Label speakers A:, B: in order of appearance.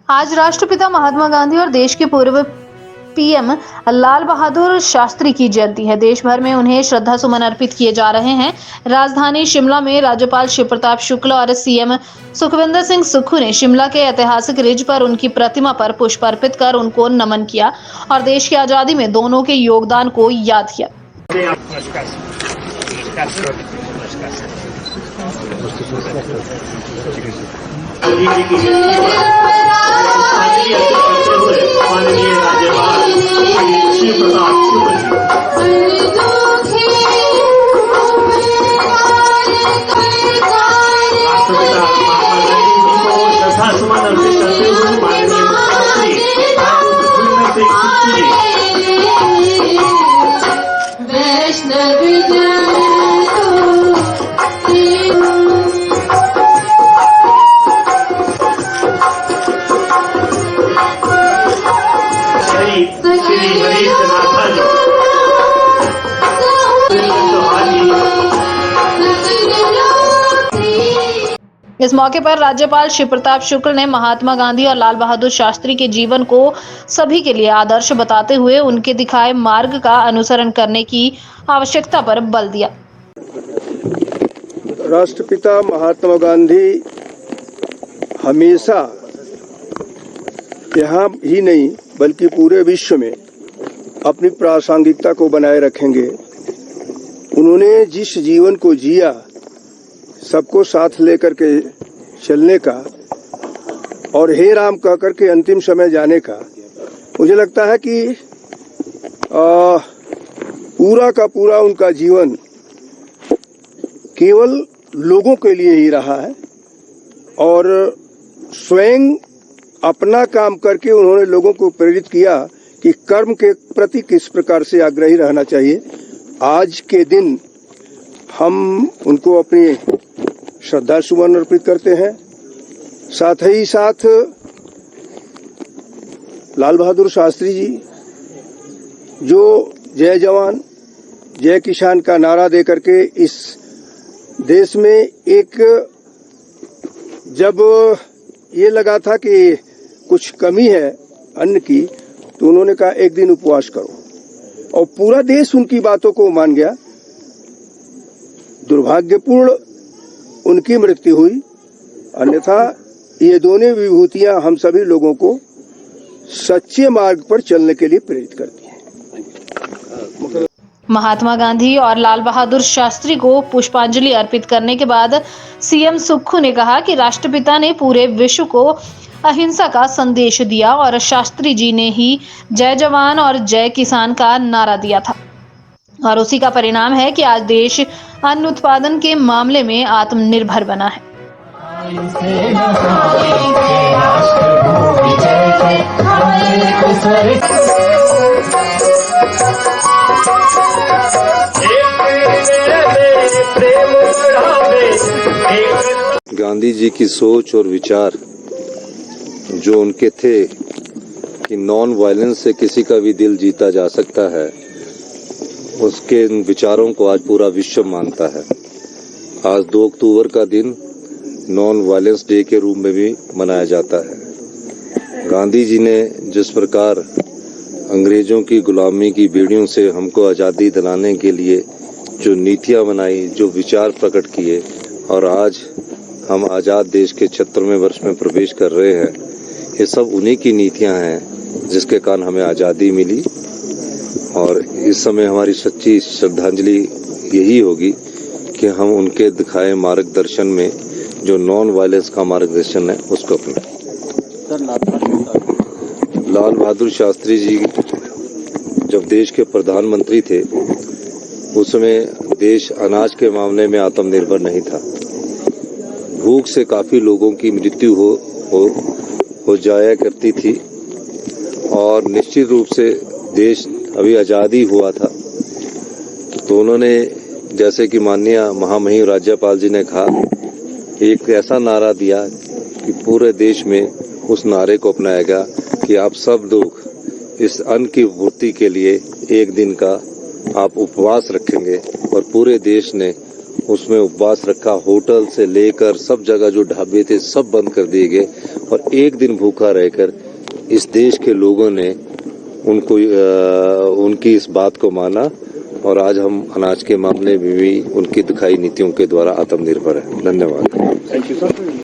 A: आज राष्ट्रपिता महात्मा गांधी और देश के पूर्व पीएम लाल बहादुर शास्त्री की जयंती है। देश भर में उन्हें श्रद्धा सुमन अर्पित किए जा रहे हैं। राजधानी शिमला में राज्यपाल शिव प्रताप शुक्ल और सीएम सुखविंदर सिंह सुक्खू ने शिमला के ऐतिहासिक रिज पर उनकी प्रतिमा पर पुष्प अर्पित कर उनको नमन किया और देश की आजादी में दोनों के योगदान को याद किया।
B: माननीय राज्यपाल श्री प्रताप राष्ट्रपिता महात्मा गांधी जी को श्रद्धा सुमन अर्पित करते हुए माननीय
A: इस मौके पर राज्यपाल शिव प्रताप शुक्ल ने महात्मा गांधी और लाल बहादुर शास्त्री के जीवन को सभी के लिए आदर्श बताते हुए उनके दिखाए मार्ग का अनुसरण करने की आवश्यकता पर बल दिया।
C: राष्ट्रपिता महात्मा गांधी हमेशा यहाँ ही नहीं बल्कि पूरे विश्व में अपनी प्रासंगिकता को बनाए रखेंगे। उन्होंने जिस जीवन को जिया, सबको साथ लेकर के चलने का और हे राम कह करके अंतिम समय जाने का, मुझे लगता है कि पूरा का पूरा उनका जीवन केवल लोगों के लिए ही रहा है और स्वयं अपना काम करके उन्होंने लोगों को प्रेरित किया कि कर्म के प्रति किस प्रकार से आग्रही रहना चाहिए। आज के दिन हम उनको अपनी श्रद्धा सुमन अर्पित करते हैं। साथ ही साथ लाल बहादुर शास्त्री जी जो जय जवान जय किसान का नारा दे करके इस देश में एक जब ये लगा था कि कुछ कमी है अन्न की, तो उन्होंने कहा एक दिन उपवास करो और पूरा देश उनकी बातों को मान गया। दुर्भाग्यपूर्ण उनकी मृत्यु हुई, अन्यथा ये दोनों विभूतियां हम सभी लोगों को सच्चे मार्ग पर चलने के लिए प्रेरित करती हैं।
A: महात्मा गांधी और लाल बहादुर शास्त्री को पुष्पांजलि अर्पित करने के बाद सीएम सुक्खू ने कहा कि राष्ट्रपिता ने पूरे विश्व को अहिंसा का संदेश दिया और शास्त्री जी ने ही जय जवान और जय किसान का नारा दिया था और उसी का परिणाम है कि आज देश अन्न उत्पादन के मामले में आत्मनिर्भर बना है।
D: गांधी जी की सोच और विचार जो उनके थे कि नॉन वायलेंस से किसी का भी दिल जीता जा सकता है, उसके विचारों को आज पूरा विश्व मानता है। आज 2 अक्टूबर का दिन नॉन वायलेंस डे के रूप में भी मनाया जाता है। गांधी जी ने जिस प्रकार अंग्रेजों की गुलामी की बेड़ियों से हमको आज़ादी दिलाने के लिए जो नीतियां बनाई, जो विचार प्रकट किए और आज हम आज़ाद देश के 76वें वर्ष में प्रवेश कर रहे हैं, ये सब उन्हीं की नीतियां हैं जिसके कारण हमें आज़ादी मिली। और इस समय हमारी सच्ची श्रद्धांजलि यही होगी कि हम उनके दिखाए मार्गदर्शन में जो नॉन वायलेंस का मार्गदर्शन है उसको अपनाएं। लाल बहादुर शास्त्री जी जब देश के प्रधानमंत्री थे, उस समय देश अनाज के मामले में आत्मनिर्भर नहीं था। भूख से काफ़ी लोगों की मृत्यु हो जाया करती थी और निश्चित रूप से देश अभी आज़ादी हुआ था, तो उन्होंने जैसे कि माननीय महामहिम राज्यपाल जी ने कहा, एक ऐसा नारा दिया कि पूरे देश में उस नारे को अपनाया गया कि आप सब लोग इस अन्न की पूर्ति के लिए एक दिन का आप उपवास रखेंगे और पूरे देश ने उसमें उपवास रखा। होटल से लेकर सब जगह जो ढाबे थे सब बंद कर दिए गए और एक दिन भूखा रहकर इस देश के लोगों ने उनकी इस बात को माना और आज हम अनाज के मामले में भी उनकी दिखाई नीतियों के द्वारा आत्मनिर्भर है। धन्यवाद।
B: Thank you sir.